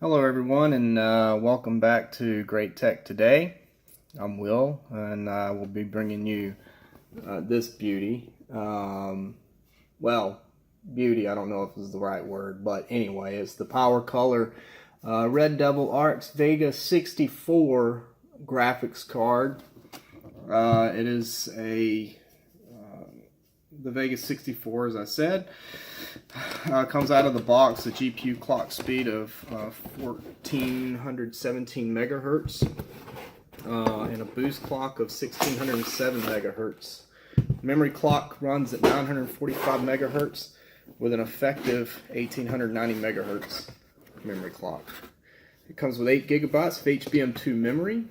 Hello everyone, and welcome back to Great Tech Today. I'm Will, and I will be bringing you this beauty. Well, beauty, I don't know if this is the right word, but anyway, it's the PowerColor Red Double Arcs Vega 64 graphics card. It is the Vega 64, as I said. Comes out of the box a GPU clock speed of 1417 megahertz and a boost clock of 1607 megahertz. Memory clock runs at 945 megahertz with an effective 1890 megahertz memory clock. It comes with 8 gigabytes of HBM2 memory,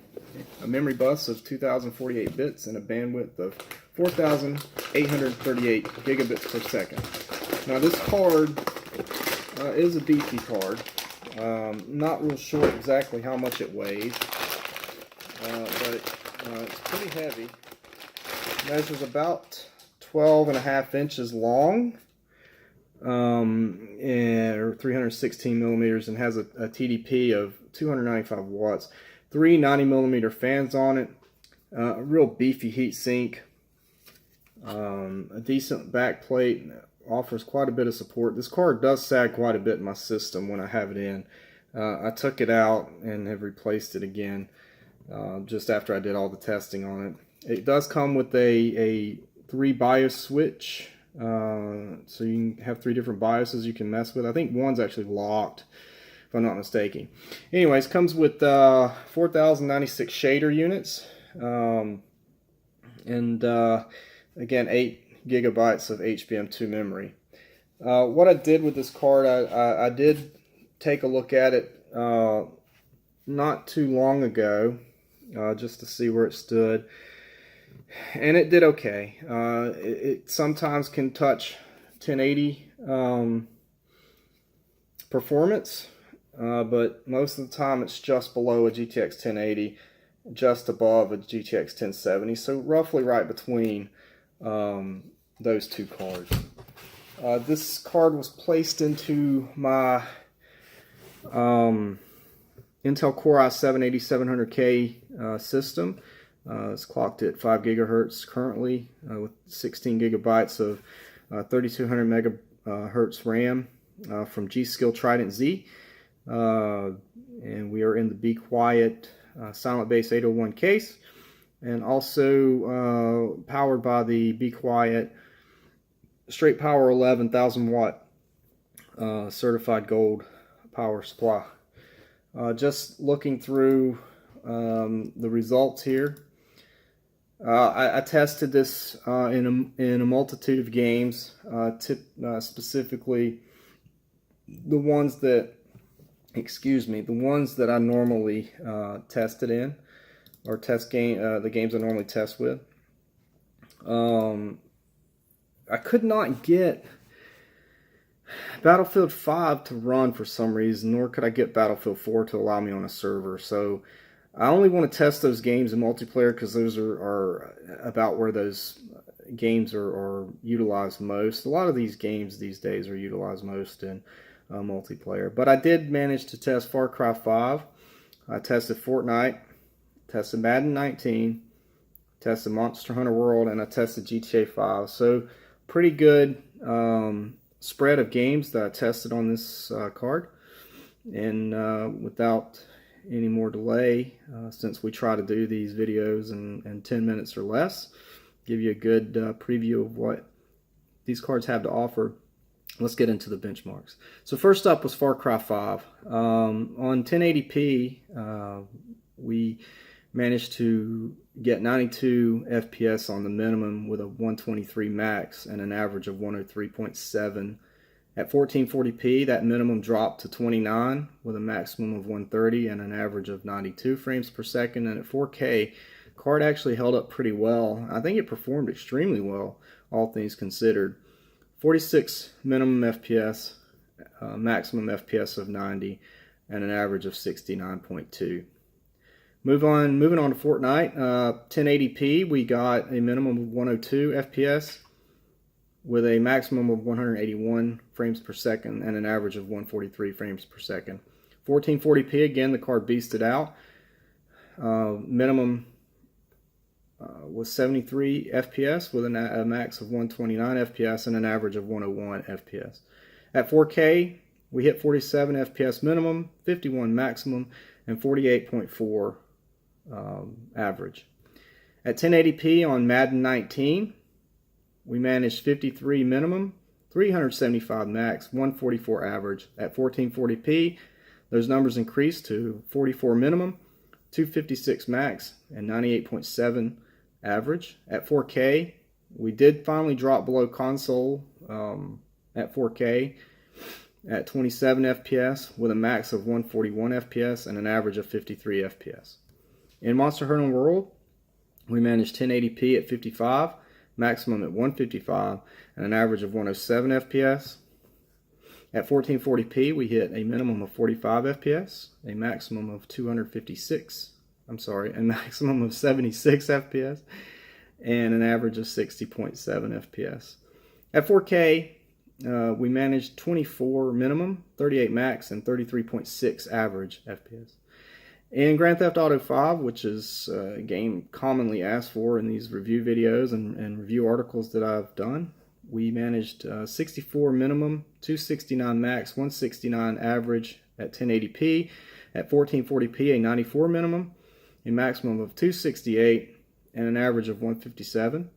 a memory bus of 2048 bits, and a bandwidth of 4838 gigabits per second. Now this card is a beefy card. Not real sure exactly how much it weighs, but it's pretty heavy. It measures about 12.5 inches long, or 316 millimeters, and has a TDP of 295 watts. 3 90mm fans on it, a real beefy heat sink, a decent back plate. Offers quite a bit of support. This card does sag quite a bit in my system when I have it in. I took it out and have replaced it again just after I did all the testing on it. It does come with a 3 BIOS switch, so you can have 3 different BIOSes you can mess with. I think one's actually locked, if I'm not mistaken. Anyways, comes with 4096 shader units, and again 8 gigabytes of HBM2 memory. What I did with this card, I did take a look at it not too long ago, just to see where it stood, and it did okay. It sometimes can touch 1080 performance, but most of the time it's just below a GTX 1080, just above a GTX 1070, so roughly right between those two cards. This card was placed into my Intel Core i7-8700K system. It's clocked at 5 gigahertz currently, with 16 gigabytes of 3200 megahertz RAM from G-Skill Trident Z. And we are in the Be Quiet Silent Base 801 case, and also powered by the Be Quiet Straight Power 11 1000 watt certified gold power supply. Just looking through the results here, I tested this in a multitude of games, specifically the ones that, the ones that I normally tested in, or the games I normally test with. I could not get Battlefield 5 to run for some reason, nor could I get Battlefield 4 to allow me on a server. So I only want to test those games in multiplayer because those are about where those games are utilized most. A lot of these games these days are utilized most in multiplayer. But I did manage to test Far Cry 5. I tested Fortnight, tested Madden 19, tested Monster Hunter World, and I tested GTA 5. So pretty good spread of games that I tested on this card. And without any more delay, since we try to do these videos in 10 minutes or less, give you a good preview of what these cards have to offer, let's get into the benchmarks. So first up was Far Cry 5. On 1080p, we managed to get 92 FPS on the minimum with a 123 max and an average of 103.7. At 1440p, that minimum dropped to 29 with a maximum of 130 and an average of 92 frames per second. And at 4K, card actually held up pretty well. I think it performed extremely well, all things considered. 46 minimum FPS, maximum FPS of 90, and an average of 69.2. Moving on to Fortnite, 1080p, we got a minimum of 102 FPS with a maximum of 181 frames per second and an average of 143 frames per second. 1440p, again, the card beasted out. Minimum was 73 FPS with a max of 129 FPS and an average of 101 FPS. At 4K, we hit 47 FPS minimum, 51 maximum, and 48.4 average. At 1080p on Madden 19, we managed 53 minimum, 375 max, 144 average. At 1440p, those numbers increased to 44 minimum, 256 max, and 98.7 average. At 4K, we did finally drop below console at 4K at 27 FPS with a max of 141 FPS and an average of 53 FPS. In Monster Hunter World, we managed 1080p at 55, maximum at 155, and an average of 107 FPS. At 1440p, we hit a minimum of 45 FPS, a maximum of 76 FPS, and an average of 60.7 FPS. At 4K, we managed 24 minimum, 38 max, and 33.6 average FPS. In Grand Theft Auto 5, which is a game commonly asked for in these review videos and review articles that I've done, we managed 64 minimum, 269 max, 169 average at 1080p. At 1440p, a 94 minimum, a maximum of 268, and an average of 157.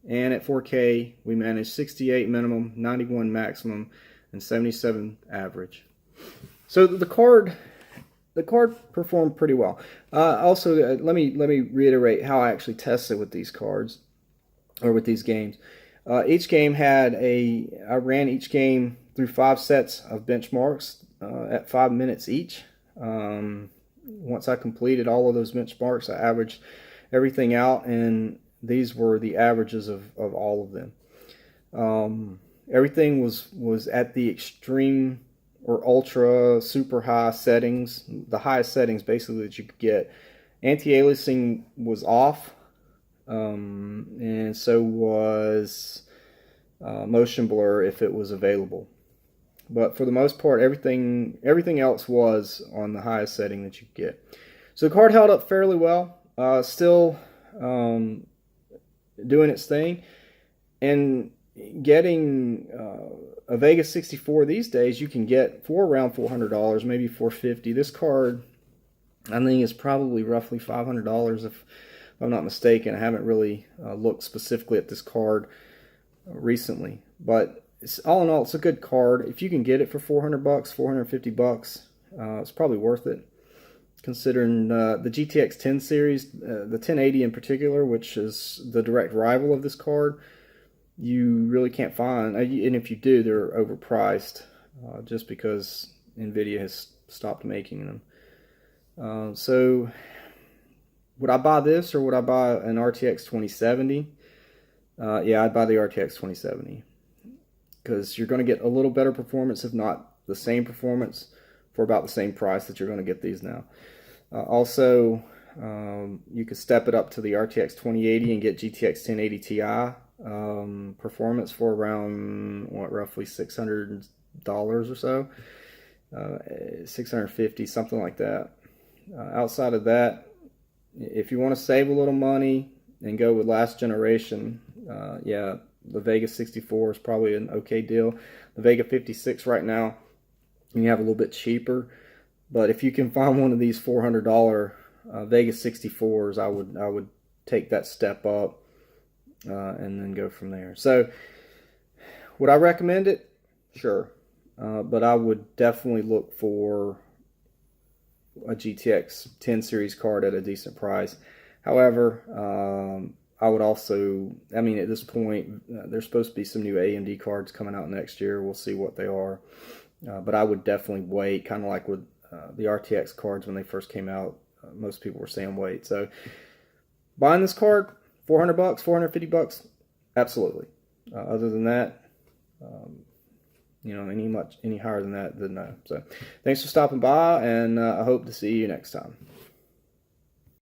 And at 4K, we managed 68 minimum, 91 maximum, and 77 average. So the card performed pretty well. Also, let me reiterate how I actually tested with these cards, or with these games. Each game I ran each game through 5 sets of benchmarks at 5 minutes each. Once I completed all of those benchmarks, I averaged everything out, and these were the averages of all of them. Everything was at the extreme or ultra super high settings, the highest settings basically that you could get. Anti-aliasing was off, and so was motion blur if it was available. But for the most part, everything else was on the highest setting that you could get. So the card held up fairly well, still doing its thing, and getting a Vega 64 these days you can get for around $400, maybe $450. This card, I think, is probably roughly $500 if I'm not mistaken. I haven't really looked specifically at this card recently, but all in all, it's a good card. If you can get it for $400, $450, it's probably worth it. Considering the GTX 10 series, the 1080 in particular, which is the direct rival of this card, you really can't find, and if you do, they're overpriced just because NVIDIA has stopped making them. So would I buy this, or would I buy an RTX 2070? Yeah, I'd buy the RTX 2070, because you're going to get a little better performance, if not the same performance, for about the same price that you're going to get these now. Also, you could step it up to the RTX 2080 and get GTX 1080 Ti performance for around, roughly $600 or so, $650, something like that. Outside of that, if you want to save a little money and go with last generation, yeah, the Vega 64 is probably an okay deal. The Vega 56 right now, you have a little bit cheaper, but if you can find one of these $400 Vega 64s, I would take that step up and then go from there. So would I recommend it? Sure, but I would definitely look for a GTX 10 series card at a decent price. However, I would also, I mean, at this point, there's supposed to be some new AMD cards coming out next year. We'll see what they are. But I would definitely wait, kind of like with the RTX cards when they first came out. Most people were saying wait. So buying this card, $400, $450, absolutely. Other than that, you know, any higher than that, then no. So thanks for stopping by, and I hope to see you next time.